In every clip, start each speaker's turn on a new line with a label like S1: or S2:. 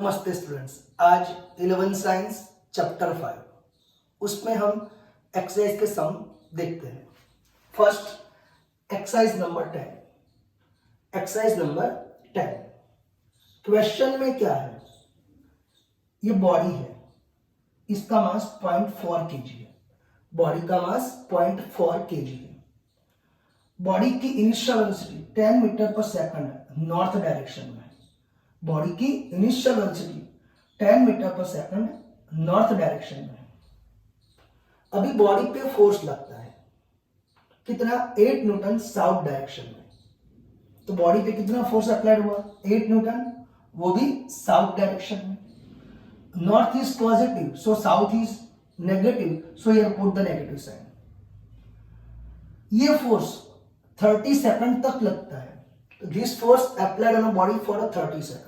S1: नमस्ते स्टूडेंट्स। आज 11 science chapter 5 उसमें हम एक्सरसाइज के सम देखते हैं। First exercise number 10। Exercise number 10 question में क्या है, ये बॉडी है, इसका मास 0.4 kg है। बॉडी का मास 0.4 kg है। बॉडी की इनिशियल वेलोसिटी 10 मीटर पर सेकंड नॉर्थ डायरेक्शन में है। बॉडी की इनिशियल वेलोसिटी 10 मीटर पर सेकंड नॉर्थ डायरेक्शन में है। अभी बॉडी पे फोर्स लगता है कितना, 8 न्यूटन साउथ डायरेक्शन में। तो बॉडी पे कितना फोर्स अप्लाइड हुआ, 8 न्यूटन, वो भी साउथ डायरेक्शन में। North is positive so south is negative, so here put the negative sign. ये फोर्स 30 सेकंड तक लगता है। This force applied on body for 30 second.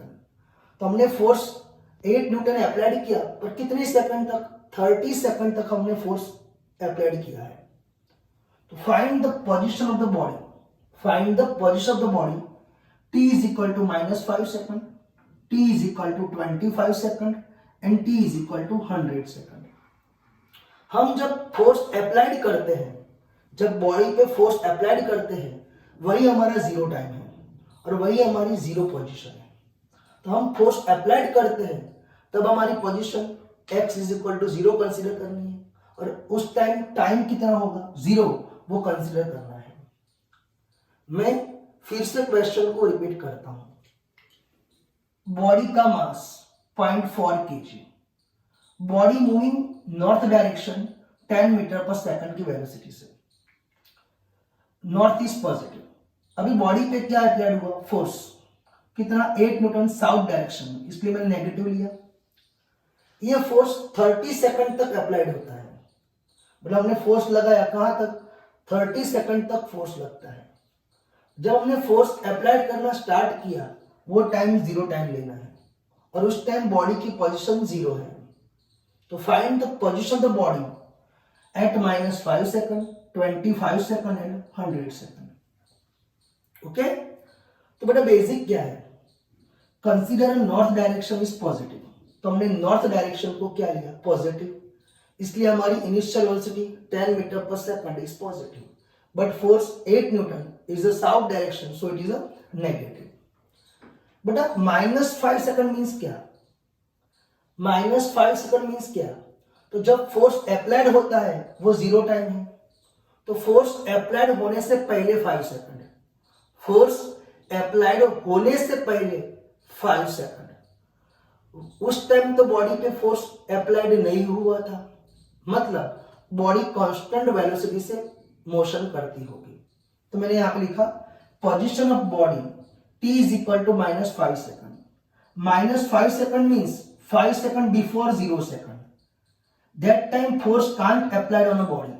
S1: तो हमने फोर्स 8 न्यूटन अप्लाइड किया, पर कितने सेकंड तक, 30 सेकंड तक हमने फोर्स अप्लाइड किया है। तो find the position of the body, find the position of the body. t is equal to -5 second, t is equal to 25 second and t is equal to 100 second. हम जब force applied करते हैं, जब body पे force applied करते हैं, वही हमारा जीरो टाइम है और वही हमारी जीरो पोजीशन है। तो हम फोर्स अप्लाइड करते हैं तब हमारी position x is equal to 0 consider करनी है, और उस टाइम कितना होगा, 0, वो कंसिडर करना है। मैं फिर से क्वेश्चन को रिपीट करता हूं। बॉडी का mass 0.4 kg, body moving north direction 10 metre पर सेकंड की वेलोसिटी से, नॉर्थ इज पॉजिटिव। अभी बॉडी पे क्या अप्लाइड हुआ, फोर्स कितना, 8 न्यूटन साउथ डायरेक्शन में, इसलिए मैंने नेगेटिव लिया। ये फोर्स 30 सेकंड तक अप्लाइड होता है। मतलब हमने फोर्स लगाया कहां तक, 30 सेकंड तक फोर्स लगता है। जब हमने फोर्स अप्लाइड करना स्टार्ट किया, वो टाइम 0 टाइम लेना है, और उस टाइम बॉडी की पोजीशन 0 है। तो find the position of the body at -5 second, 25 second and 100 second. Okay, तो बेटा बेसिक क्या है, consider north direction is positive. तो हमने नॉर्थ डायरेक्शन को क्या लिया, पॉजिटिव, इसलिए हमारी इनिशियल वेलोसिटी 10 मीटर पर second is positive, but force 8 Newton is the south direction, so it is a negative. बेटा -5 सेकंड मींस क्या, -5 सेकंड मींस क्या, तो जब फोर्स अप्लाइड होता है वो 0 टाइम है। तो फोर्स अप्लाइड होने से पहले 5 सेकंड है, फोर्स अप्लाइड होने से पहले 5 सेकंड। उस टाइम तो बॉडी पे फोर्स अप्लाइड नहीं हुआ था, मतलब बॉडी कांस्टेंट वेलोसिटी से मोशन करती होगी। तो मैंने यहां पे लिखा position of body t is equal to -5 second. -5 second means 5 second before 0 second. That time force can't applied on a body.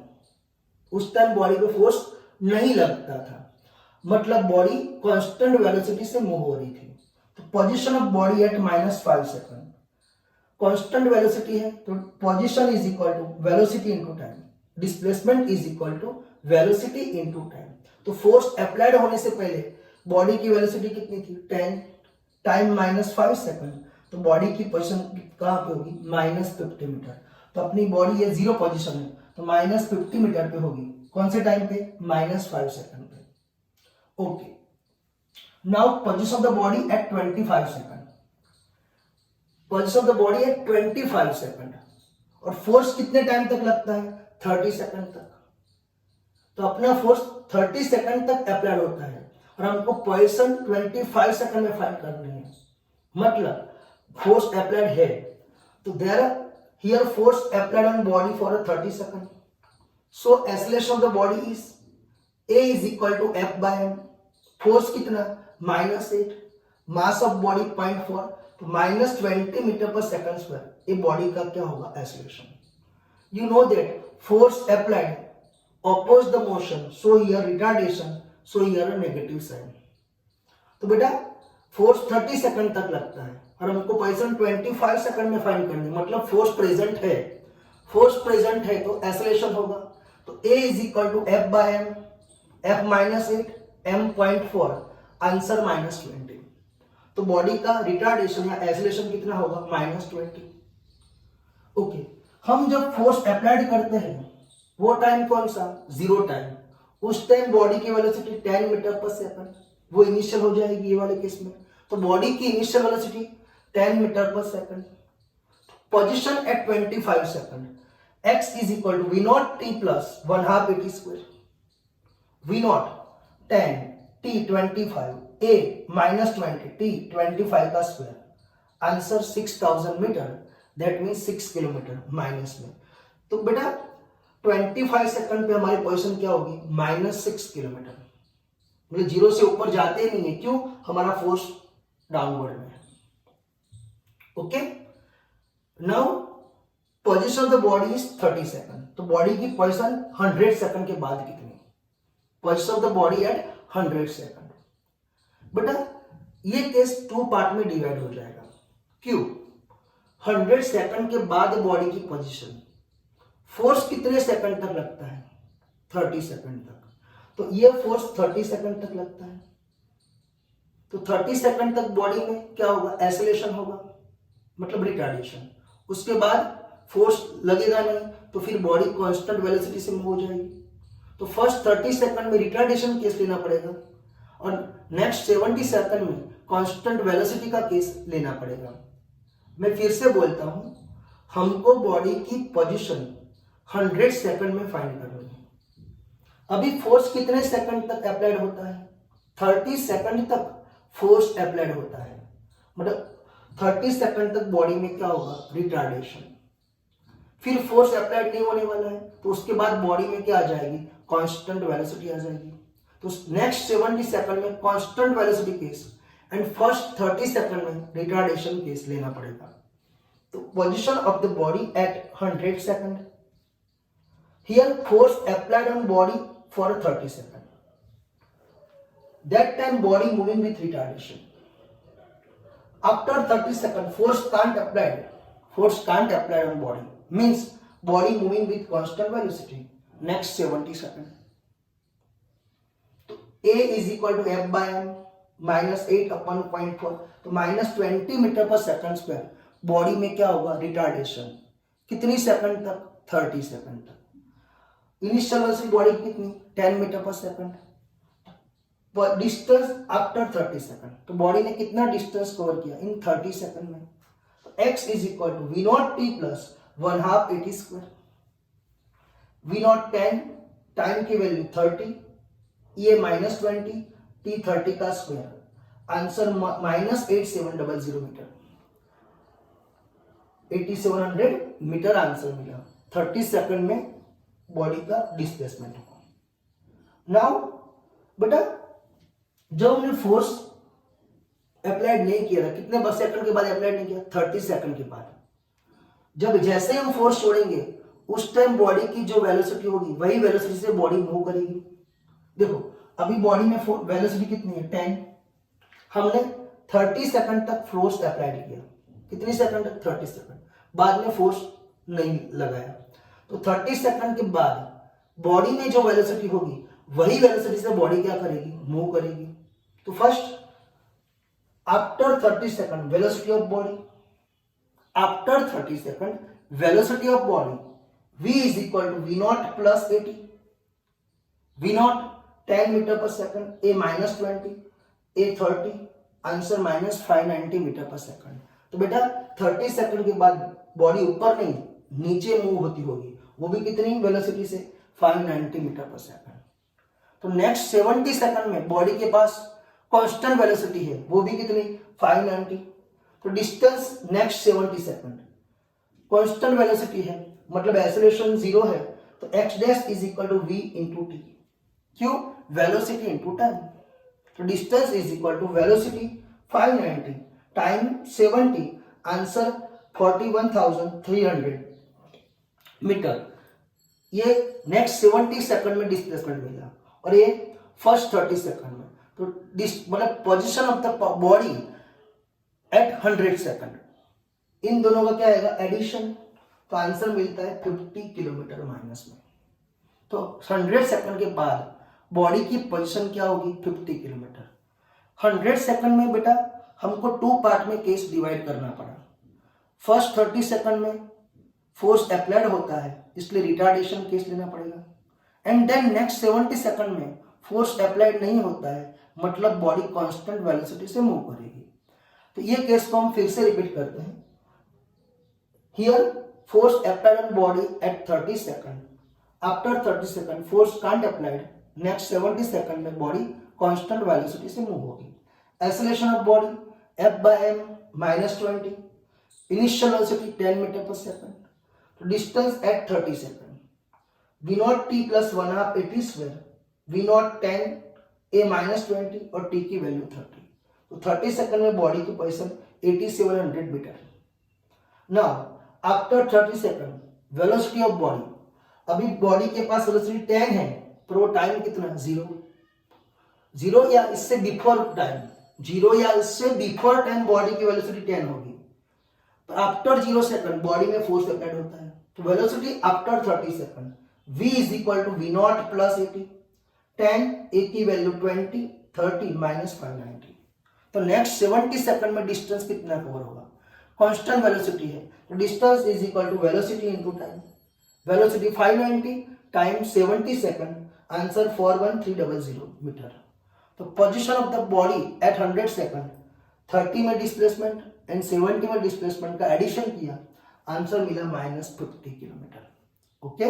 S1: उस टाइम बॉडी पे फोर्स नहीं लगता था, मतलब बॉडी कांस्टेंट वेलोसिटी से मूव हो रही थी। तो position of body at -5 second, constant velocity है, तो position is equal to velocity into time, displacement is equal to velocity into time. तो फोर्स अप्लाइड होने से पहले बॉडी की वेलोसिटी कितनी थी, 10, टाइम -5 सेकंड, तो बॉडी की पोजीशन कहां पे होगी, -50 मीटर। तो अपनी बॉडी ये 0 पोजीशन है, तो -50 मीटर पे होगी, कौन से टाइम पे, -5 सेकंड पे। Okay, now position of the body eight 25 second, position of the body eight 25 second, और फोर्स कितने टाइम तक लगता है, 30 सेकंड तक। तो अपना फोर्स 30 सेकंड तक अप्लाइड होता है, और हमको पोजीशन 25 सेकंड में फाइंड करनी है। मतलब फोर्स अप्लाइड है, तो there here force applied on body for 30 second, so acceleration of the body is a is equal to F/m। Force कितना, -8, मास ऑफ बॉडी 0.4, तो -20 मीटर पर सेकंड स्क्वायर। ये बॉडी का क्या होगा, acceleration. You know that force applied oppose the motion, so here retardation, so here a negative sign। तो बेटा force 30 second तक लगता है, और हमको पोजीशन 25 सेकंड में फाइंड करनी है, मतलब फोर्स प्रेजेंट है। फोर्स प्रेजेंट है तो एक्सेलरेशन होगा, तो a is equal to F/m, F -8, m 0.4, answer -20। तो बॉडी का रिटार्डेशन या एक्सेलरेशन कितना होगा, -20। ओके, हम जब फोर्स अप्लाइड करते हैं वो टाइम कौन सा, 0 टाइम, उस टाइम बॉडी की वेलोसिटी 10 मीटर पर सेकंड, वो इनिशियल हो जाएगी ये वाले केस में। तो बॉडी की इनिशियल वेलोसिटी 10 मीटर पर second, position at 25 second, x is equal to v naught t plus 1/2 at square, v naught 10 t 25 a -20 t 25 का square, answer 6000 metre, that mean 6 kilometre minus में। तो बेटा 25 second पे हमारी position क्या होगी, -6 kilometre, मतलब 0 से ऊपर जाते नहीं है, क्यों, हमारा फोर्स डाउनवर्ड में है। Okay, now position of the body is 30 second, तो बॉडी की पोजीशन 100 सेकंड के बाद कितनी, position of the body at 100 second. बेटा ये केस 2 पार्ट में डिवाइड हो जाएगा, क्यों, 100 सेकंड के बाद बॉडी की पोजीशन, फोर्स कितने सेकंड तक लगता है, 30 सेकंड तक, तो ये फोर्स 30 सेकंड तक लगता है, तो 30 सेकंड तक बॉडी में क्या होगा, एक्सेलरेशन होगा, मतलब रिटार्डेशन, उसके बाद फोर्स लगेगा नहीं, तो फिर बॉडी कांस्टेंट वेलोसिटी से मूव हो जाएगी। तो फर्स्ट 30 सेकंड में रिटार्डेशन केस लेना पड़ेगा और नेक्स्ट 70 सेकंड में कांस्टेंट वेलोसिटी का केस लेना पड़ेगा। मैं फिर से बोलता हूं, हमको बॉडी की पोजीशन 100 सेकंड में फाइंड करनी है। अभी फोर्स कितने सेकंड तक अप्लाइड होता है, 30 सेकंड तक फोर्स अप्लाइड होता है, मतलब 30 सेकंड तक बॉडी में क्या होगा, रिटार्डेशन, फिर फोर्स अप्लाइड नहीं होने वाला है, तो उसके बाद बॉडी में क्या आ जाएगी, कांस्टेंट वेलोसिटी आ जाएगी। तो नेक्स्ट 70 सेकंड में constant velocity case and first 30 second में रिटार्डेशन केस लेना पड़ेगा। तो position of the body at 100 second, here force applied on body for 30 second, that time body moving with retardation. After 30 second force can't applied on body, means body moving with constant velocity, next 70 second। तो A is equal to F by M -8 upon 0.4, तो -20 metre पर second square, body में क्या होगा, retardation, कितनी second तक, 30 second तक। Initial velocity body की कितनी, 10 मीटर पर सेकंड, डिस्टेंस आफ्टर 30 सेकंड, तो बॉडी ने कितना डिस्टेंस कवर किया इन 30 सेकंड में। तो x is equal to v naught t plus 1/2 at square, v naught 10, time की वैल्यू 30, ये -20, t 30 का square, answer -8700 metre, 8700 metre answer मिला। 30 सेकंड में बॉडी का डिस्प्लेसमेंट होगा। नाउ बेटा जब हमने फोर्स अप्लाइड नहीं किया था, कितने बस सेकंड के बाद अप्लाइड नहीं किया, 30 सेकंड के बाद, जब जैसे हम फोर्स छोड़ेंगे उस टाइम बॉडी की जो वेलोसिटी होगी वही वेलोसिटी से बॉडी मूव करेगी। देखो अभी बॉडी में वेलोसिटी कितनी है, 10, हमने 30 सेकंड तक फोर्स अप्लाइड किया, कितनी सेकंड तक, 30 सेकंड, बाद में फोर्स नहीं लगाया, तो 30 सेकंड के बाद बॉडी में जो वेलोसिटी होगी वही वेलोसिटी से बॉडी क्या करेगी, मूव करेगी। तो first after 30 second velocity of body, after 30 second velocity of body, v is equal to v naught plus 80, v naught 10 metre पर second, a -20, a 30, answer -590 metre पर सेकंड। तो बेटा 30 सेकंड के बाद बॉडी ऊपर नहीं नीचे मूव होती होगी, वो भी कितनी वेलोसिटी से, 590 मीटर पर सेकंड। तो नेक्स्ट 70 सेकंड में बॉडी के पास कांस्टेंट वेलोसिटी है, वो भी कितनी, 590। तो distance next 70 second constant velocity है, मतलब एक्सेलरेशन 0 है, तो x dash is equal to v into T, क्यों, वेलोसिटी इंटू टाइम। तो distance is equal to velocity 590 time 70, answer 41,300 metre. ये नेक्स्ट 70 सेकंड में डिस्प्लेसमेंट मिला और ये फर्स्ट 30 सेकंड में। तो मतलब position of the body at 100 second, इन दोनों का क्या आएगा, एडिशन, तो आंसर मिलता है 50 किलोमीटर माइनस में। तो 100 सेकंड के बाद बॉडी की पोजीशन क्या होगी, 50 किलोमीटर। 100 सेकंड में बेटा हमको 2 पार्ट में केस डिवाइड करना पड़ा। फर्स्ट 30 सेकंड में फोर्स अप्लाइड होता है, इसलिए रिटार्डेशन केस लेना पड़ेगा। एंड देन नेक्स्ट 70 सेकंड में फोर्स अप्लाइड नहीं होता है, मतलब बॉडी कांस्टेंट वेलोसिटी से मूव करेगी। तो ये केस को हम फिर से रिपीट करते हैं। Here force applied on body at 30 second, after 30 second force can't applied, next 70 second में बॉडी कांस्टेंट वेलोसिटी से मूव होगी। Acceleration of body F/m -20, initial velocity 10 metre पर सेकंड, तो distance at 30 second, V0 t + 1/2 AT square, V0 10 a -20 और t की value 30। तो 30 second में body की position 8700 metre. Now after 30 second velocity of body, अभी बॉडी के पास वेलोसिटी 10 है, पर वो टाइम कितना, 0 या इससे बिफोर टाइम, 0 या इससे बिफोर टाइम बॉडी की वेलोसिटी 10 होगी। पर आफ्टर 0 सेकंड बॉडी में फोर्स अप्लाइड होता है, तो velocity after 30 second v = V0 + AT, 10 a की वैल्यू 20, 30 - 590। तो नेक्स्ट 70 सेकंड में डिस्टेंस कितना कवर होगा, कांस्टेंट वेलोसिटी है, तो distance = velocity into time, velocity 590 time 70 second, answer 41300 metre. तो position of the body at 100 second, 30 में डिस्प्लेसमेंट एंड 70 में डिस्प्लेसमेंट का एडिशन किया, आंसर मिला -50 kilometre. Okay,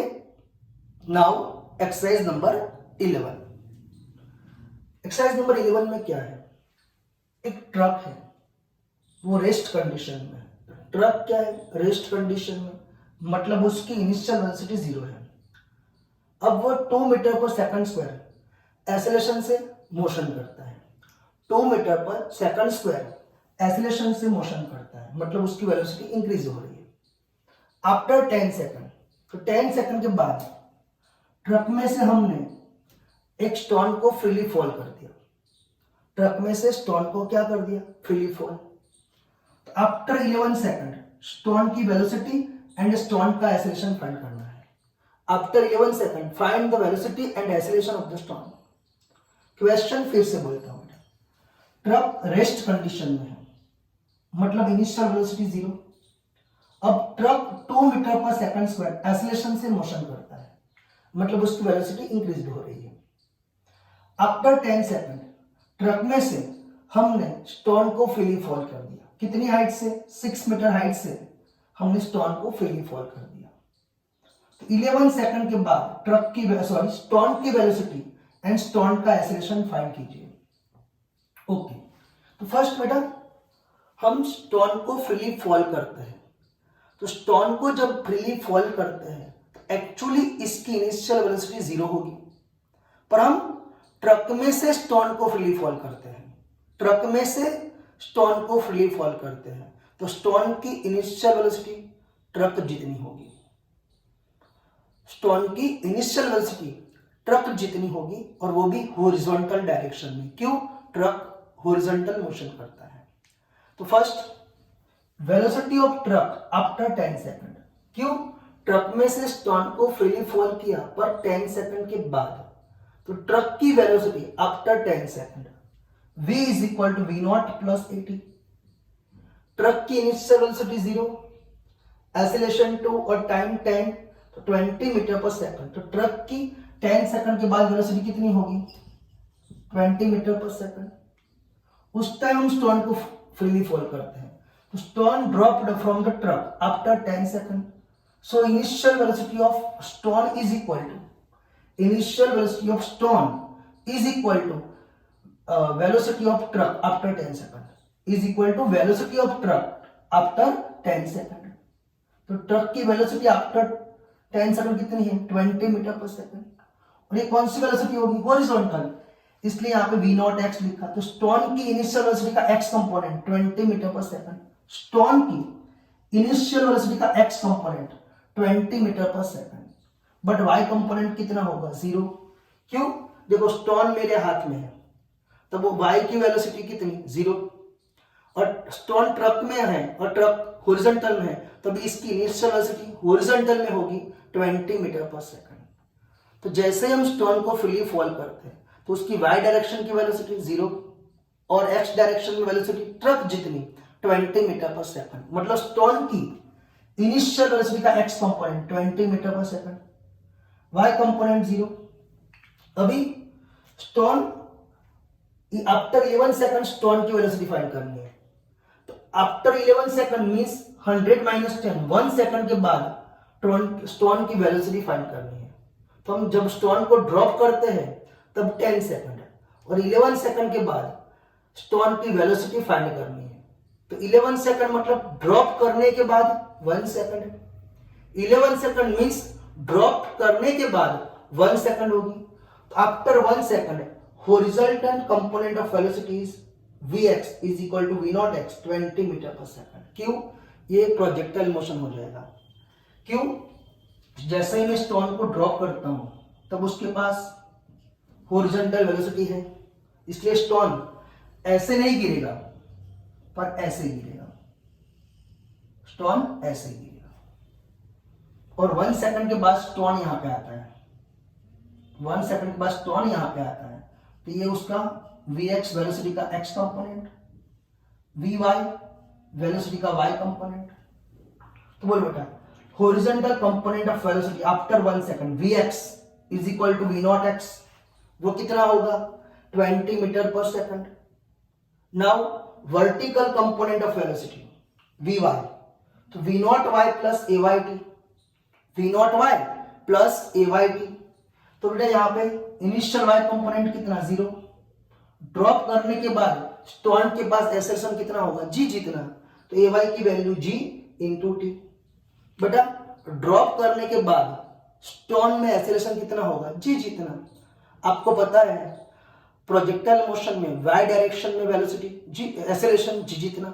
S1: now exercise number 11। Exercise number 11 में क्या है, एक ट्रक है, वो रेस्ट कंडीशन में है। ट्रक क्या है, रेस्ट कंडीशन में, मतलब उसकी इनिशियल वेलोसिटी 0 है। अब वो 2 मीटर पर सेकंड स्क्वायर एक्सेलरेशन से मोशन करता है, 2 मीटर पर सेकंड स्क्वायर एक्सेलरेशन से मोशन करता है, मतलब उसकी वेलोसिटी इंक्रीज हो रही है। आफ्टर 10 सेकंड, तो 10 सेकंड के बाद ट्रक में से हमने एक स्टोन को फ्रीली फॉल कर दिया, ट्रक में से स्टोन को क्या कर दिया, फ्रीली फॉल। तो आफ्टर 11 सेकंड स्टोन की वेलोसिटी एंड स्टोन का एक्सेलरेशन फाइंड करना है। After 11 second find the velocity and acceleration of the stone. Question फिर से बोलता हूं, ट्रक रेस्ट कंडीशन में है, मतलब इनिशियल वेलोसिटी 0। अब ट्रक 2 मीटर पर सेकंड स्क्वायर एक्सेलरेशन से मोशन करता है, मतलब उसकी वेलोसिटी इंक्रीज हो रही है। आफ्टर 10 सेकंड ट्रक में से हमने स्टोन को फ्रीली फॉल कर दिया, कितनी हाइट से, 6 मीटर हाइट से हमने स्टोन को फ्रीली फॉल कर दिया। तो 11 सेकंड के बाद ट्रक की स्टोन की वेलोसिटी एंड स्टोन का एक्सेलरेशन फाइंड कीजिए। ओके, तो फर्स्ट बेटा हम स्टोन को फ्रीली फॉल करते हैं, तो स्टोन को जब फ्रीली फॉल करते हैं एक्चुअली इसकी इनिशियल वेलोसिटी 0 होगी, पर हम ट्रक में से स्टोन को फ्रीली फॉल करते हैं, ट्रक में से स्टोन को फ्रीली फॉल करते हैं, तो स्टोन की इनिशियल वेलोसिटी ट्रक जितनी होगी, स्टोन की इनिशियल वेलोसिटी ट्रक जितनी होगी, और वो भी हॉरिजॉन्टल डायरेक्शन में। क्यों, ट्रक हॉरिजॉन्टल मोशन करता है। तो first velocity of truck after 10 second, क्यों, ट्रक में से स्टोन को फ्रीली फॉल किया, पर 10 सेकंड के बाद, तो ट्रक की velocity after 10 second v = V0 + AT। Truck की इनिशियल वेलोसिटी 0, एक्सेलरेशन 2 और टाइम 10, तो 20 मीटर पर सेकंड। तो ट्रक की 10 सेकंड के बाद वेलोसिटी कितनी होगी, 20 मीटर पर सेकंड। उस टाइम हम स्टोन को फ्रीली फॉल करते हैं, तो stone dropped from the truck after 10 second. So initial velocity of stone is equal to velocity of truck after 10 second is equal to velocity of truck after 10 second। तो truck की velocity after 10 second कितनी है, 20 metre पर second, और ये कौन सी velocity होगी, horizontal, इसलिए यहाँ पे V0x लिखा। तो स्टोन की इनिशियल वेलोसिटी का x कंपोनेंट 20 मीटर पर सेकंड, स्टोन की इनिशियल वेलोसिटी का x कंपोनेंट 20 मीटर पर सेकंड, बट y कंपोनेंट कितना होगा, 0। क्यों, देखो स्टोन मेरे हाथ में है, तो वो y की वेलोसिटी कितनी, 0, और स्टोन ट्रक में है और ट्रक हॉरिजॉन्टल में है, तब इसकी इनिशियल वेलोसिटी हॉरिजॉन्टल में होगी 20 मीटर पर सेकंड। तो जैसे हम स्टोन को फ्रीली फॉल करते हैं, तो उसकी y डायरेक्शन की वेलोसिटी 0 और एक्स डायरेक्शन में वेलोसिटी ट्रक जितनी 20 मीटर पर सेकंड, मतलब स्टोन की इनिशियल वेलोसिटी का एक्स कंपोनेंट 20 मीटर पर सेकंड, वाई कंपोनेंट 0। अभी स्टोन आफ्टर 11 सेकंड स्टोन की वेलोसिटी फाइंड करनी है, तो after 11 second means 100 minus 10, 1 second के बाद स्टोन की वेलोसिटी फाइंड करनी है। तो हम जब स्टोन को ड्रॉप करते हैं तब 10 सेकंड है, और 11 सेकंड के बाद स्टोन की वेलोसिटी फाइंड करनी है। तो 11 सेकंड मतलब ड्रॉप करने के बाद 1 सेकंड, 11 सेकंड मींस ड्रॉप करने के बाद 1 सेकंड होगी। तो after 1 second horizontal component of velocity is vx is equal to v naught x 20 metre पर सेकंड। क्यों? ये प्रोजेक्टाइल मोशन हो जाएगा। क्यों? जैसे ही मैं स्टोन को ड्रॉप करता हूं तब उसके पास हॉरिजॉन्टल वेलोसिटी है, इसलिए स्टोन ऐसे नहीं गिरेगा पर ऐसे गिरेगा, स्टोन ऐसे गिरेगा। और 1 सेकंड के बाद स्टोन यहां पे आता है, 1 सेकंड के बाद स्टोन यहां पे आता है, तो ये उसका vx वेलोसिटी का x कंपोनेंट, vy वेलोसिटी का y कंपोनेंट। तो बोल बेटा horizontal component of velocity after 1 second vx is equal to v naught x, वो कितना होगा 20 मीटर पर second. Now vertical component of velocity vy, तो v naught y plus ayt, v naught y plus ayt। तो बेटा यहाँ पे initial y component कितना 0, ड्रॉप करने के बाद स्टोन के पास एक्सेलरेशन कितना होगा g जितना, तो ay की वैल्यू g इंटू टी। बेटा ड्रॉप करने के बाद स्टोन में एक्सेलरेशन कितना होगा g जितना। आपको पता है प्रोजेक्टाइल मोशन में y डायरेक्शन में वेलोसिटी g एक्सेलरेशन g जितना,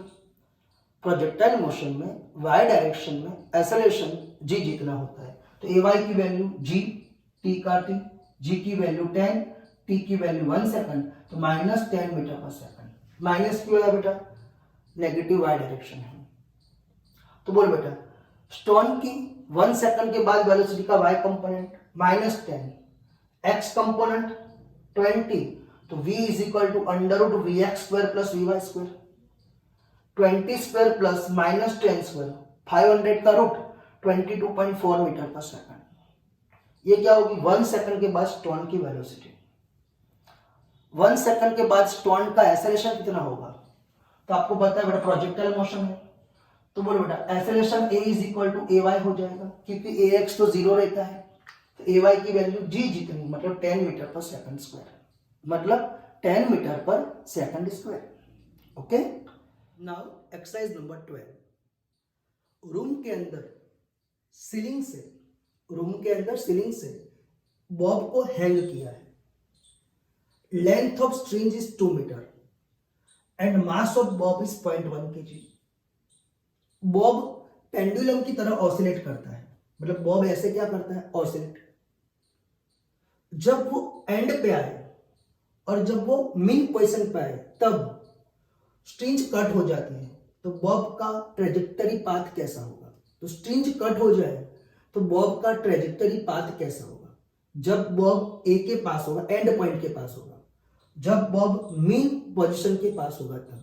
S1: प्रोजेक्टाइल मोशन में y डायरेक्शन में एक्सेलरेशन g जितना होता है। तो ay की वैल्यू g, t का t, g की वैल्यू 10, t की वैल्यू 1 सेकंड, तो -10 मीटर पर सेकंड। माइनस क्यों है बेटा? नेगेटिव y डायरेक्शन है। तो बोल बेटा स्टोन की 1 सेकंड के बाद वेलोसिटी का y कंपोनेंट -10, x कंपोनेंट 20, तो v is equal to under root vx square plus vy square, 20 square plus -10 square, 500 का रूट 22.4 मीटर पर सेकंड। ये क्या होगी 1 सेकंड के बाद स्टोन की वेलोसिटी। 1 सेकंड के बाद स्टोन का एक्सेलरेशन कितना होगा? तो आपको पता है बेटा प्रोजेक्टाइल मोशन है, तो बोलो बेटा acceleration a is equal to ay हो जाएगा, क्योंकि ax तो 0 रहता है, तो ay की वैल्यू g जितनी, मतलब 10 मीटर पर सेकंड स्क्वायर, मतलब 10 मीटर पर second square. Okay, now exercise number 12। Room के अंदर सीलिंग से बॉब को हैंग किया है। Length of string is 2 metre and mass of bob is 0.1 kg। Bob pendulum की तरह ऑसिलेट करता है, मतलब बॉब ऐसे क्या करता है ऑसिलेट। जब वो एंड पे आए और जब वो मिन पोजीशन पे आए तब स्ट्रिंग कट हो जाती है, तो बॉब का ट्रेजेक्टरी पाथ कैसा होगा? तो स्ट्रिंग कट हो जाए तो बॉब का ट्रेजेक्टरी पाथ कैसा होगा? जब बॉब ए के पास होगा, एंड पॉइंट के पास होगा, जब बॉब मीन पोजीशन के पास होगा तब।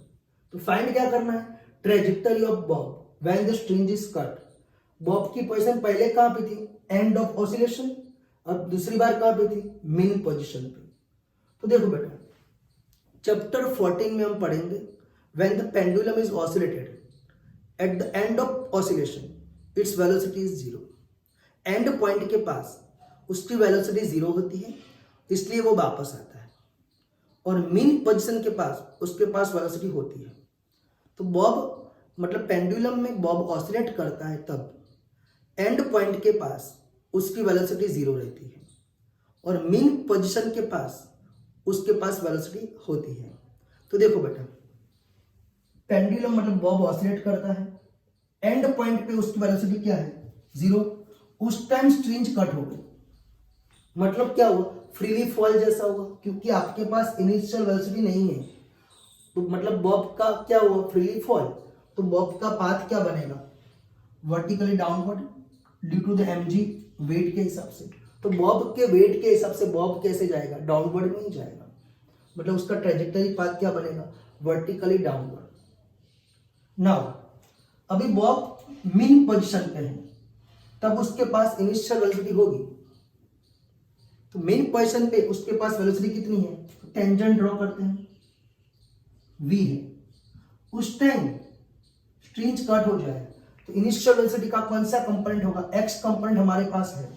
S1: तो फाइंड क्या करना है? Trajectory of Bob when the string is cut. Bob की पोजीशन पहले कहां पे थी? एंड ऑफ ऑसिलेशन, और दूसरी बार कहां पे थी? मीन पोजीशन पे। तो देखो बेटा चैप्टर 14 में हम पढ़ेंगे when the pendulum is oscillated at the end of oscillation its velocity is 0। And point के पास उसकी वेलोसिटी 0 होती है, इसलिए वो वापस आता है, और मीन पोजीशन के पास उसके पास वेलोसिटी होती है। तो बॉब मतलब पेंडुलम में बॉब ऑसिलेट करता है तब एंड पॉइंट के पास उसकी वेलोसिटी 0 रहती है, और मीन पोजीशन के पास उसके पास वेलोसिटी होती है। तो देखो बेटा पेंडुलम मतलब बॉब ऑसिलेट करता है, एंड पॉइंट पे उसकी वेलोसिटी क्या है? 0। उस टाइम स्ट्रिंग कट हो गई, मतलब क्या हुआ? फ्रीली फॉल जैसा हुआ, क्योंकि आपके पास इनिशियल वेलोसिटी नहीं है, तो मतलब बॉब का क्या हुआ? Freely fall. तो बॉब का पाथ क्या बनेगा? Vertically downward due to the mg weight के हिसाब से। तो बॉब के वेट के हिसाब से बॉब कैसे जाएगा? डाउनवर्ड में ही जाएगा, मतलब उसका ट्रेजेक्टरी पाथ क्या बनेगा? Vertically downward. नाउ अभी बॉब मिन पोजीशन पे है, तब उसके पास इनिशियल वेलोसिटी होगी, तो मेन पोजीशन पे उसके पास वेलोसिटी कितनी है, तो टेंजेंट ड्रॉ करते हैं, v है। उस टाइम स्ट्रिंग कट हो जाए तो इनिशियल वेलोसिटी का कौन सा कंपोनेंट होगा, x कंपोनेंट हमारे पास है,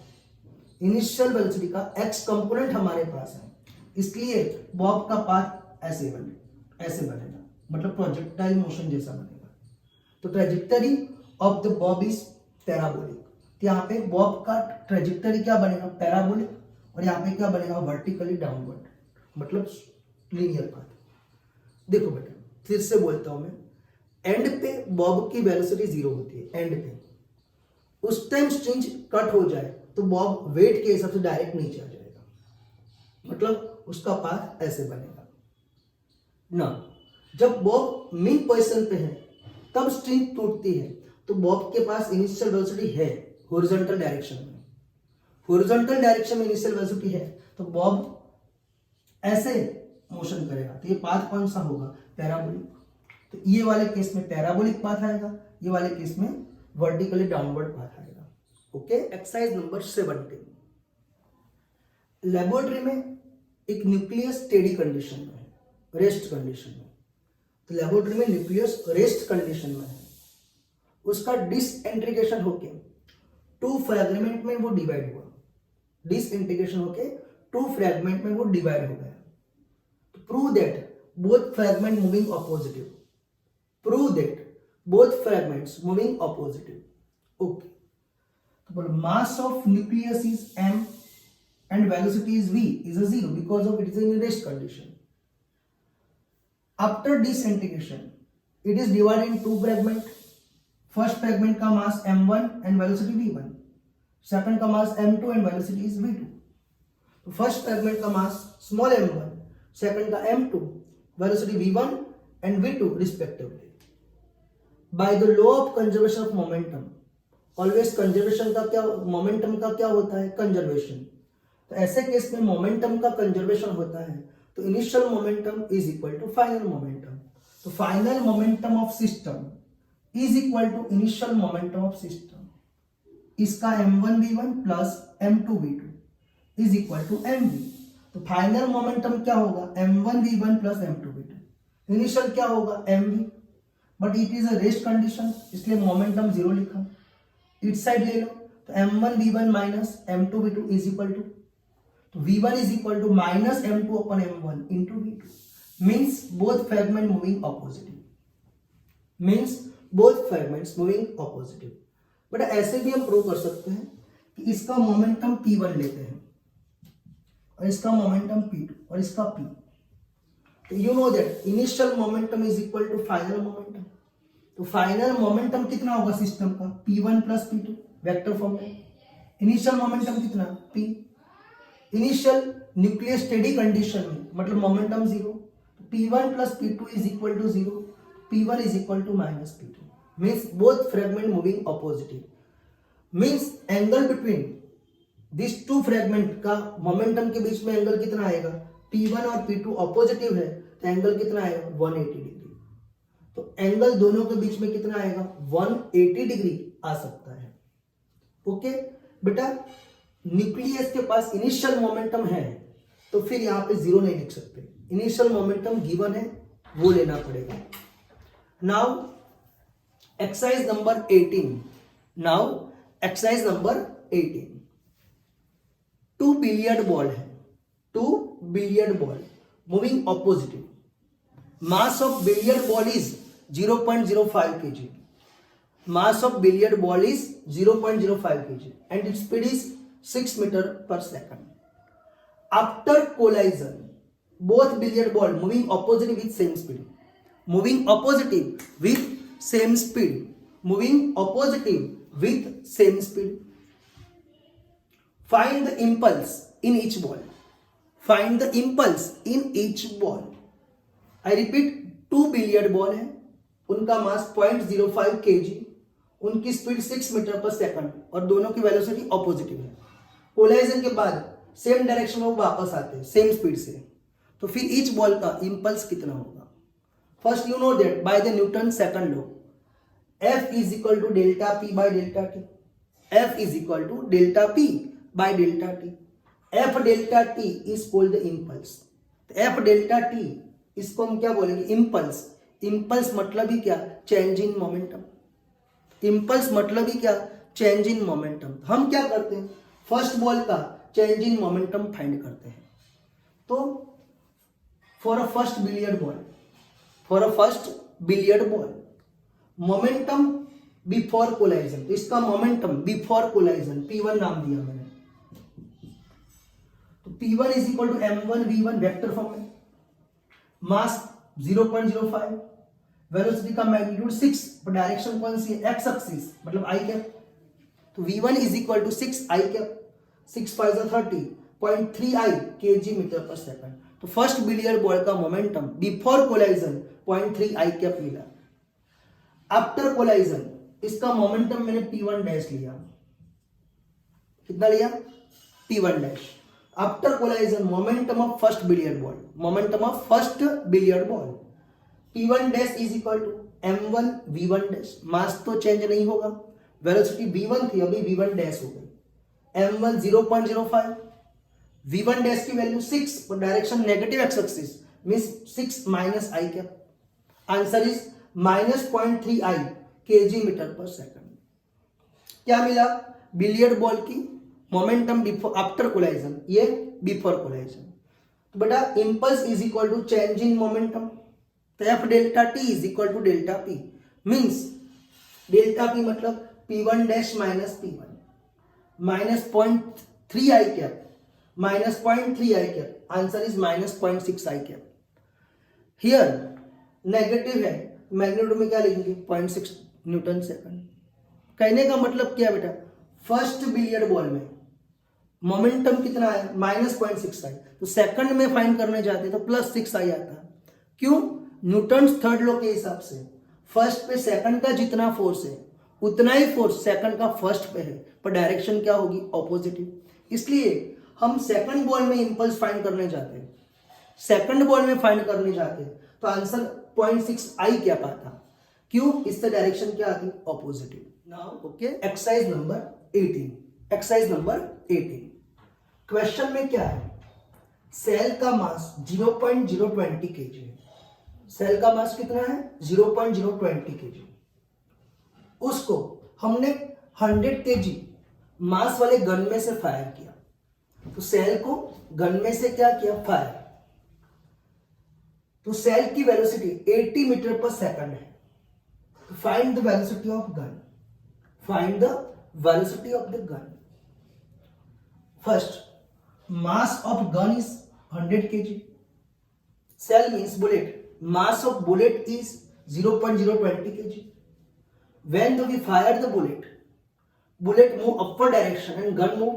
S1: इनिशियल वेलोसिटी का x कंपोनेंट हमारे पास है, इसलिए बॉब का पाथ ऐसे बनेगा, मतलब प्रोजेक्टाइल मोशन जैसा बनेगा। तो trajectory of the Bob is parabolic, तो यहाँ पे बॉब का ट्रेजेक्टरी क्या बनेगा, पैराबोलिक, और यहाँ पे क्या बनेगा, वर्टिकली डाउनवर्ड, मतलब लीनियर पाथ। देखो बेटा फिर से बोलता हूं मैं, एंड पे बॉब की वेलोसिटी 0 होती है, एंड पे उस टाइम स्ट्रिंग कट हो जाए तो बॉब वेट के हिसाब से डायरेक्ट नीचे आ जाएगा, मतलब उसका पाथ ऐसे बनेगा ना। जब बॉब मिड पोजीशन पे है तब स्ट्रिंग टूटती है, तो बॉब के पास इनिशियल वेलोसिटी है हॉरिजॉन्टल डायरेक्शन में, हॉरिजॉन्टल डायरेक्शन में इनिशियल वेलोसिटी है, तो बॉब ऐसे मोशन करेगा, तो ये पाथ कौन सा होगा, पैराबोलिक। तो ये वाले केस में पैराबोलिक पाथ आएगा, ये वाले केस में वर्टिकली डाउनवर्ड पाथ आएगा। ओके, एक्सरसाइज नंबर 17, लेबोरेटरी में एक न्यूक्लियस स्टेडी कंडीशन में है, रेस्ट कंडीशन में, तो लेबोरेटरी में न्यूक्लियस रेस्ट कंडीशन में है, उसका डिसइंटीग्रेशन होके 2 फ्रैगमेंट में वो डिवाइड हुआ, डिसइंटीग्रेशन होके 2 फ्रैगमेंट में वो डिवाइड हो गया। तो prove that both fragment moving oppositive, prove that both fragments moving oppositive। okay, तो बोलो mass of nucleus is m and velocity is v is a 0 because of it is in rest condition। after disintegration it is divided in 2 fragment, first fragment का mass m1 and velocity v1, second का mass m2 and velocity is v2। तो first fragment का mass small m1, second का m2, velocity v1 and v2 respectively। by the law of conservation of momentum, always conservation का क्या, momentum का क्या होता है, conservation। तो ऐसे केस में momentum का conservation होता है, तो initial momentum is equal to final momentum। तो final momentum of system is equal to initial momentum of system। इसका m1 v1 plus m2 v2 is equal to mv। तो फाइनल मोमेंटम क्या होगा, m1 v1 plus m2 v2। Initial क्या होगा, mv, but it is a rest condition, इसलिए momentum 0 लिखा। इस side ले लो, तो m1 v1 minus m2 v2 is equal to, तो v1 is equal to minus m2 upon m1 into v2, means both fragment moving opposite, means both fragments moving opposite. But ऐसे भी हम prove कर सकते हैं कि इसका मोमेंटम p1 लेते हैं और इसका मोमेंटम p2 और इसका p, तो you know that initial momentum is equal to final momentum. तो फाइनल मोमेंटम कितना होगा सिस्टम का, p1 plus p2 vector form में। इनिशियल मोमेंटम कितना, p। Initial nucleus steady condition में मतलब momentum 0, p1 plus p2 is equal to 0, p1 is equal to minus p2, means both fragment moving opposite, means angle between this 2 fragment का momentum के बीच में angle कितना आएगा, p1 और p2 ऑपोजिटिव है, तो एंगल कितना आएगा, 180 डिग्री। तो एंगल दोनों के बीच में कितना आएगा, 180 डिग्री आ सकता है। ओके बेटा, न्यूक्लियस के पास इनिशियल मोमेंटम है, तो फिर यहाँ पे 0 नहीं लिख सकते, इनिशियल मोमेंटम गिवन है, वो लेना पड़ेगा। Now exercise number 18, now exercise number 18, 2 billiard ball है, 2 billiard ball moving opposite, mass of billiard ball is 0.05 kg, mass of billiard ball is 0.05 kg and its speed is 6 meter per second. After collision, both billiard ball moving opposite with same speed, moving opposite with same speed, moving opposite with same speed. Find the impulse in each ball. Find the impulse in each ball. I repeat, 2 billiard ball है, उनका मास 0.05 kg, उनकी speed 6 metre पर second और दोनों की velocity ऑपोजिटिव है। Collision के बाद सेम डायरेक्शन में वो वापस आते हैं सेम स्पीड से, तो फिर ईच बॉल का इंपल्स कितना होगा, First, you know that by the Newton's second law, F is equal to delta P by delta T. F is equal to delta P by delta T. F delta T is called the impulse. F delta T इसको हम क्या बोलेंगे? Impulse. Impulse मतलब ही क्या? Change in momentum. Impulse मतलब ही क्या? Change in momentum. हम क्या करते हैं? फर्स्ट बॉल का चेंज इन मोमेंटम फाइंड करते हैं. तो for a first billiard ball momentum before collision, तो इसका मोमेंटम बिफोर कोलाइजन P1 नाम दिया मैंने. तो P1 is equal to M1 V1 vector form में. मास 0.05, वेलोसिटी का मैग्नीट्यूड 6, पर डायरेक्शन कौन सी है? एक्स एक्सिस, मतलब आई कैप. तो V1 is equal to 6 I cap. 6 5 30, 0.3 I kg metre पर सेकंड. तो फर्स्ट बिलियर्ड बॉल का momentum before collision 0.3 I cap मिला. आफ्टर कोलाइजन इसका मोमेंटम मैंने P1 डैश लिया. कितना लिया? P1 dash. After collision momentum of first billiard ball, P1 dash is equal to M1 V1 dash. Mass तो change नहीं होगा, वेलोसिटी V1 थी, अभी V1 डैश हो गई. M1 0.05, V1 डैश की वैल्यू 6, और direction negative X axis means 6 minus I cap. Answer is -0.3 I kg metre पर सेकंड. क्या मिला? बिलियर्ड बॉल की मोमेंटम बिफोर आफ्टर कोलाइजन, ये बिफोर कोलाइजन. तो बेटा impulse is equal to change in momentum. तो F delta T is equal to delta P. Means delta P मतलब P1 dash minus P1 minus 0.3 I cap minus 0.3 I cap. Answer is -0.6 I cap. Here negative है, magnitude में क्या लिखेंगे? 0.6 Newton second. कहने का मतलब क्या बेटा? फर्स्ट बिलियर्ड बॉल में मोमेंटम कितना है? -0.6 आई. तो सेकंड में फाइंड करने जाते तो +6 आई आता है. क्यों? न्यूटन्स थर्ड लॉ के हिसाब से फर्स्ट पे सेकंड का जितना फोर्स है उतना ही फोर्स सेकंड का फर्स्ट पे है, पर डायरेक्शन क्या होगी? ऑपोजिटिव. इसलिए हम सेकंड बॉल में इंपल्स फाइंड करने जाते हैं, तो आंसर 0.6 आई क्या पाता. क्यों? इससे डायरेक्शन क्या आती? Opposite. Now okay, exercise number 18. Question में क्या है? सेल का मास 0.020 kg है. सेल का मास कितना है? 0.020 kg. उसको हमने 100 kg मास वाले गन में से फायर किया. तो सेल को गन में से क्या किया? फायर. तो सेल की वेलोसिटी 80 मीटर पर सेकंड है. Find the velocity of the gun. First, mass of gun is 100 kg. Shell means bullet. Mass of bullet is 0.020 kg. When do we fire the bullet? Bullet move upward direction and gun move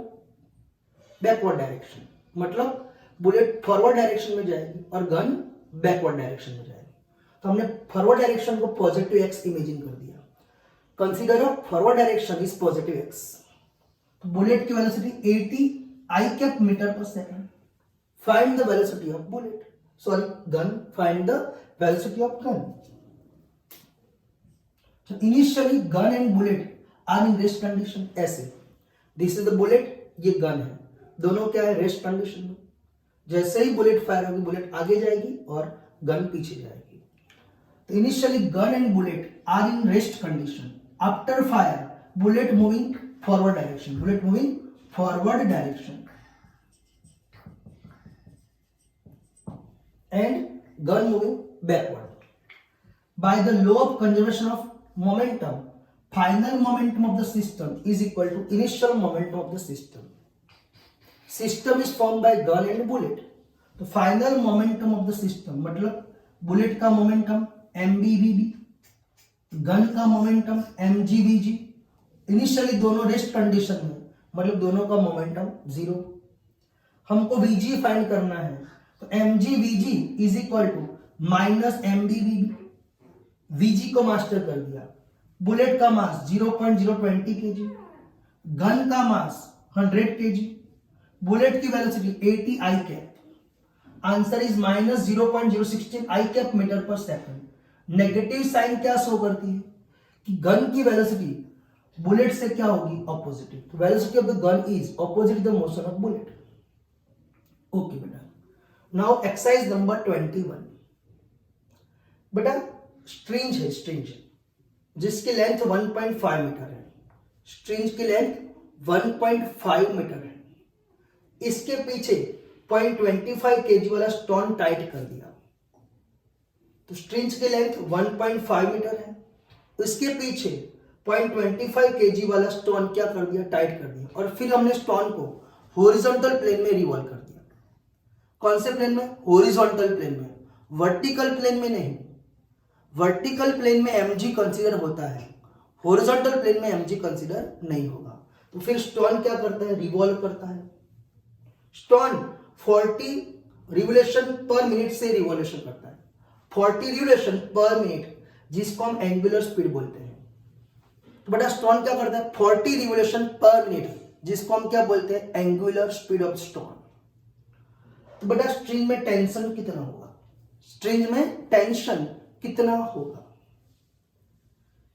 S1: backward direction. मतलब bullet forward direction में जाएगी और gun backward direction में जाएगी. तो हमने forward direction को positive x imagine कर दिया. Consider a forward direction is positive x. Bullet की वेलोसिटी 80 आई कैप मीटर पर second. Find the velocity of bullet, sorry gun. Find the velocity of gun. So initially gun and bullet are in rest condition. ऐसे this is the bullet, ये gun है, दोनों क्या है? Rest condition में. जैसे ही बुलेट फायर होगी बुलेट आगे जाएगी और गन पीछे जाएगी. तो initially gun and bullet are in rest condition. After fire bullet moving forward direction and gun moving backward. By the law of conservation of momentum, final momentum of the system is equal to initial momentum of the system. System is formed by gun and bullet. तो final momentum of the system मतलब bullet का momentum mbbb, gun का momentum mgvg. Initially दोनों rest condition में, मतलब दोनों का momentum 0. हमको vg फाइंड करना है, तो mgvg is equal to -mbbb. vg को मास्टर कर दिया. बुलेट का मास 0.020 kg, गन का मास 100 kg, बुलेट की velocity 80 i cap. Answer is -0.016 i cap metre पर सेकंड. नेगेटिव साइन क्या शो करती है कि गन की वेलोसिटी बुलेट से क्या होगी, ऑपोजिट। तो velocity of the gun is opposite the motion of bullet. Okay बेटा, नाउ एक्सरसाइज नंबर 21। बेटा स्ट्रिंज है, स्ट्रिंज जिसकी लेंथ 1.5 मीटर है, स्ट्रिंज की लेंथ 1.5 मीटर है। इसके पीछे 0.25 kg वाला स्टोन टाइट कर दिया। तो स्ट्रिंज की लेंथ 1.5 मीटर है, इसके पीछे 0.25 kg वाला स्टोन क्या कर दिया, टाइट कर दिया। और फिर हमने स्टोन को हॉरिजॉन्टल प्लेन में रिवॉल्व कर दिया। कौन से प्लेन में, हॉरिजॉन्टल प्लेन में, वर्टिकल प्लेन में नहीं। वर्टिकल प्लेन में mg कंसीडर होता है, हॉरिजॉन्टल प्लेन में mg कंसीडर नहीं होगा। तो फिर स्टोन क्या करता है, रिवॉल्व करता है। स्टोन 40 रिवोल्यूशन पर मिनट से रिवोल्यूशन करता है, 40 रिवोल्यूशन पर मिनट, जिसको हम एंगुलर स्पीड बोलते हैं। तो बेटा स्टोन क्या करता है, 40 रिवोल्यूशन पर मिनट, जिसको हम क्या बोलते हैं, एंगुलर स्पीड ऑफ स्टोन। तो बेटा स्ट्रिंग में टेंशन कितना होगा, स्ट्रिंग में टेंशन कितना होगा।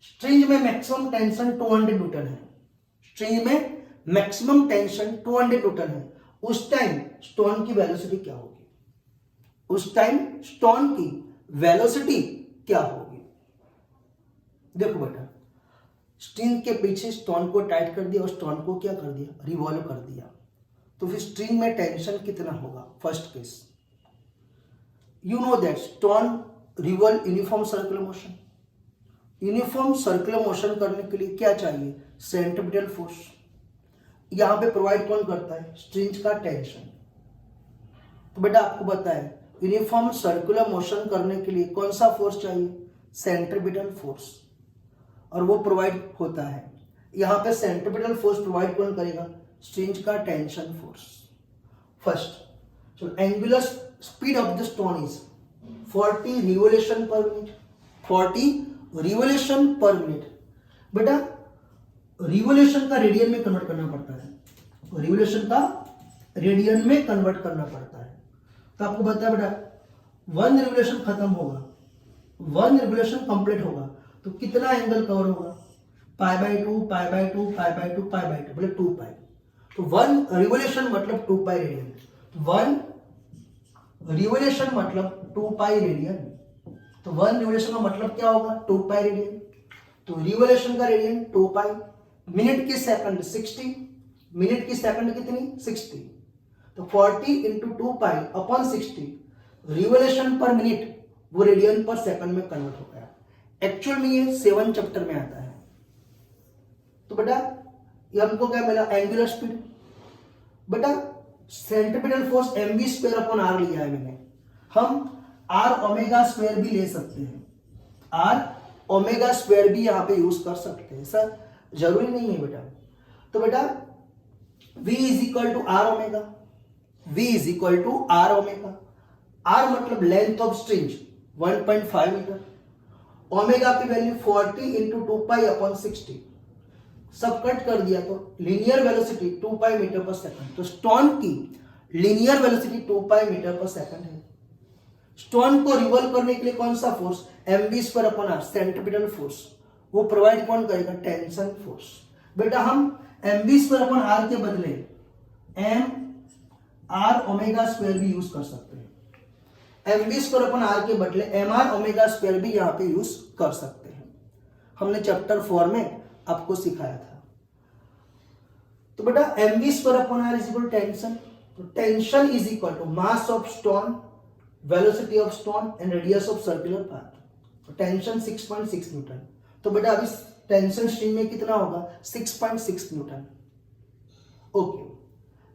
S1: स्ट्रिंग में मैक्सिमम टेंशन 200 न्यूटन है, स्ट्रिंग में मैक्सिमम टेंशन 200 न्यूटन है। उस टाइम स्टोन की वेलोसिटी क्या होगी, उस टाइम स्टोन की वेलोसिटी क्या होगी। देखो बेटा, स्ट्रिंग के पीछे स्टोन को टाइट कर दिया और स्टोन को क्या कर दिया, रिवॉल्व कर दिया। तो फिर स्ट्रिंग में टेंशन कितना होगा। First case, you know that stone revolve uniform circular motion. Uniform circular motion करने के लिए क्या चाहिए, सेंट्रीपिटल फोर्स। यहां पे प्रोवाइड कौन करता है, स्ट्रिंग का टेंशन। तो बेटा आपको पता है यूनिफॉर्म सर्कुलर मोशन करने के लिए कौन सा फोर्स चाहिए, सेंट्रीपिटल फोर्स, और वो प्रोवाइड होता है। यहां पे सेंट्रीपिटल फोर्स प्रोवाइड कौन करेगा, स्ट्रिंग का tension force. First, so angular speed of the stone is 40 revolution per minute, 40 revolution per minute। बेटा रिवोल्यूशन का रेडियन में कन्वर्ट करना पड़ता है, रिवोल्यूशन का रेडियन में कन्वर्ट करना पड़ता है। तो आपको बता बेटा 1 रिवोल्यूशन खत्म होगा, 1 रिवोल्यूशन कंप्लीट होगा तो कितना एंगल कवर होगा, π/2 π/2 π/2 π/2 बोले 2 पाई। तो 1 रिवोल्यूशन मतलब 2 पाई रेडियन, 1 रिवोल्यूशन मतलब 2 पाई रेडियन। तो 1 रिवोल्यूशन का मतलब क्या होगा, 2 पाई रेडियन। तो रिवोल्यूशन का रेडियन 2 पाई, मिनट की सेकंड 60, मिनट की सेकंड कितनी 60। तो 40 into 2 pi upon 60 revolution per minute, वो रेडियन पर सेकंड में कन्वर्ट हो गया। एक्चुअल में ये 7 चैप्टर में आता है। तो बेटा ये हमको क्या मिला, एंगुलर स्पीड। बेटा centripetal force mv square upon r लिया है मैंने, हम r ओमेगा स्क्वायर भी ले सकते हैं, r ओमेगा स्क्वायर भी यहां पे यूज कर सकते हैं सर, जरूरी नहीं है बेटा। तो बेटा v is equal to r omega, v is equal to r omega. r मतलब length of string 1.5 metre, omega की वैल्यू 40 इंटू 2 पाई अपॉन 60, सब कट कर दिया तो लीनियर वेलोसिटी 2 पाई मीटर पर सेकंड। तो स्टोन की लीनियर वेलोसिटी 2 पाई मीटर पर सेकंड है। स्टोन को रिवॉल्व करने के लिए कौन सा force, mv square upon r, centripetal force, वो प्रोवाइड कौन करेगा, टेंशन फोर्स। बेटा हम mv स्क्वायर अपॉन r के बदले m r ओमेगा स्क्वायर भी यूज कर सकते हैं, mv स्क्वायर अपॉन r के बदले mr ओमेगा स्क्वायर भी यहां पे यूज कर सकते हैं। हमने चैप्टर 4 में आपको सिखाया था। तो बेटा mv square upon r is equal tension. तो tension is equal to mass of stone, velocity of stone and radius of circular path. तो टेंशन 6.6 न्यूटन। तो बेटा अभी टेंशन स्ट्रिंग में कितना होगा, 6.6 न्यूटन। ओके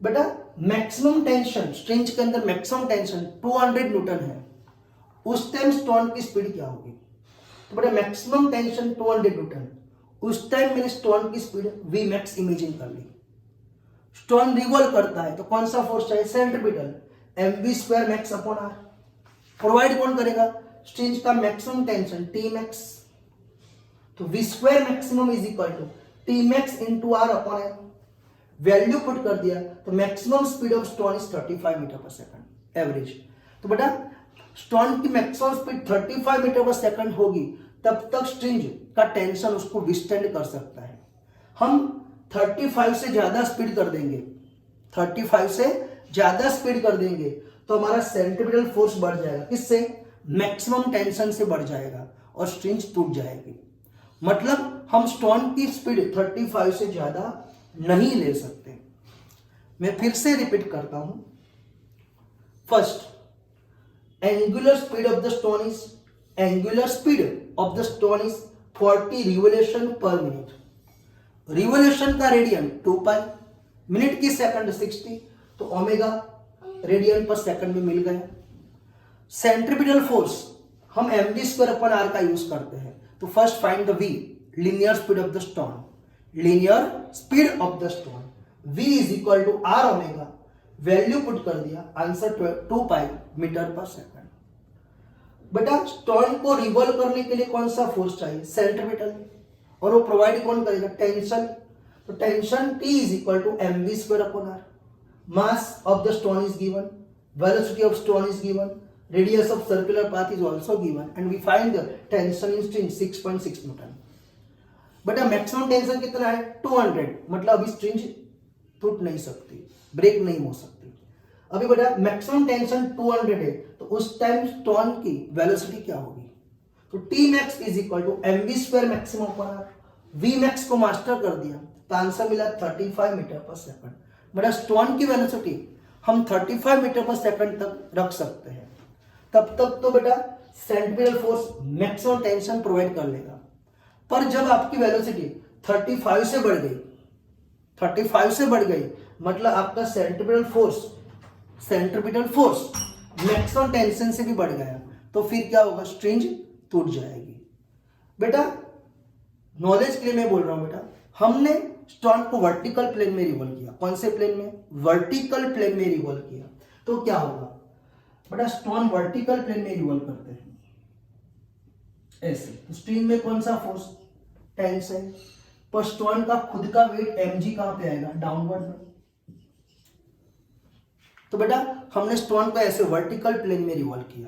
S1: बेटा मैक्सिमम टेंशन स्ट्रिंग के अंदर मैक्सिमम टेंशन 200 न्यूटन है, उस टाइम स्टोन की स्पीड क्या होगी। तो बेटा मैक्सिमम टेंशन 200 न्यूटन, उस टाइम मैंने स्टोन की स्पीड v मैक्स इमेजिन कर ली। स्टोन रिवॉल्व करता है तो कौन सा फोर्स चाहिए, centripetal, mv square max upon r। Provide कौन करेगा, स्ट्रिंग का मैक्सिमम टेंशन t मैक्स। तो v square maximum is equal to t max into r upon m। Value put कर दिया तो maximum speed of stone is 35 metre पर second average. तो बेटा स्टोन की मैक्सिमम स्पीड 35 मीटर पर सेकंड होगी तब तक स्ट्रिंग का टेंशन उसको विस्टैंड कर सकता है। हम 35 से ज्यादा स्पीड कर देंगे, 35 से ज्यादा स्पीड कर देंगे तो हमारा सेंट्रीपिटल फोर्स बढ़ जाएगा, किससे? मैक्सिमम टेंशन से बढ़ जाएगा और स्ट्रिंग टूट जाएगी। मतलब हम स्टोन की स्पीड 35 से ज्यादा नहीं ले सकते। मैं फिर से रिपीट करता हूं। First, angular speed of the stone is 40 revolution per minute. Revolution का रेडियन 2 पाई, मिनट की सेकंड 60, तो ओमेगा रेडियन पर सेकंड में मिल गया। सेंट्रीपिटल फोर्स हम mv²/r का यूज करते हैं। तो first find the v, linear speed of the stone, linear speed of the stone, v is equal to r omega, value put कर दिया, आंसर 2 पाई मीटर पर सेकंड। बेटा स्टोन को रिवॉल्व करने के लिए कौन सा फोर्स चाहिए? सेंट्रीपिटल, और वो प्रोवाइड कौन करेगा? टेंशन। तो tension T is equal to mv²/r। Mass of the stone is given, velocity of stone is given, radius of circular path is also given, and we find the tension in string 6.6 Newton। बेटा maximum tension कितना है? 200, मतलब अभी string टूट नहीं सकती, break नहीं हो सकती। अभी बेटा मैक्सिमम टेंशन 200 है, तो उस टाइम स्टोन की वेलोसिटी क्या होगी? तो T max is equal to mv² maximum per R. V max को मास्टर कर दिया तो आंसर मिला 35 मीटर पर सेकंड। बेटा स्टोन की वेलोसिटी हम 35 मीटर पर सेकंड तक रख सकते हैं, तब तक तो बेटा centripetal force maximum tension provide कर लेगा। पर जब आपकी वेलोसिटी 35 से बढ़ गई, 35 से बढ़ गई, मतलब आपका सेंट्रीपिटल फोर्स मैक्सिमम टेंशन से भी बढ़ गया, तो फिर क्या होगा? स्ट्रिंग टूट जाएगी। बेटा नॉलेज के लिए मैं बोल रहा हूं, बेटा हमने स्टोन को वर्टिकल प्लेन में रिवॉल्व किया। कौन से प्लेन में? वर्टिकल प्लेन में रिवॉल्व किया, तो क्या होगा? बड़ा स्टोन वर्टिकल प्लेन में रिवॉल्व करते हैं ऐसे, तो स्ट्रिंग में कौन सा फोर्स? टेंशन। पर स्टोन का खुद का वेट mg कहां पे आएगा? डाउनवर्ड में। तो बेटा हमने स्टोन को ऐसे वर्टिकल प्लेन में रिवॉल्व किया।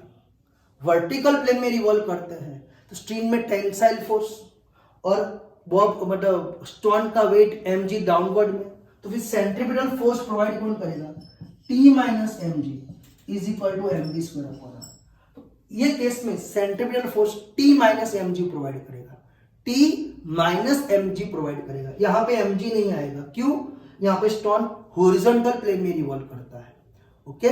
S1: वर्टिकल प्लेन में रिवॉल्व करते हैं तो स्ट्रिंग में टेंसाइल फोर्स और मतलब स्टोन का वेट mg डाउनवर्ड में, तो फिर सेंट्रीपिटल फोर्स प्रोवाइड कौन करेगा? T minus mg is equal to mv²/r। तो ये केस में centripetal force T minus mg provide करेगा, T माइनस mg प्रोवाइड करेगा। यहां पे mg नहीं आएगा, क्यों? यहां पे स्टोन हॉरिजॉन्टल प्लेन में रिवॉल्व करता है। ओके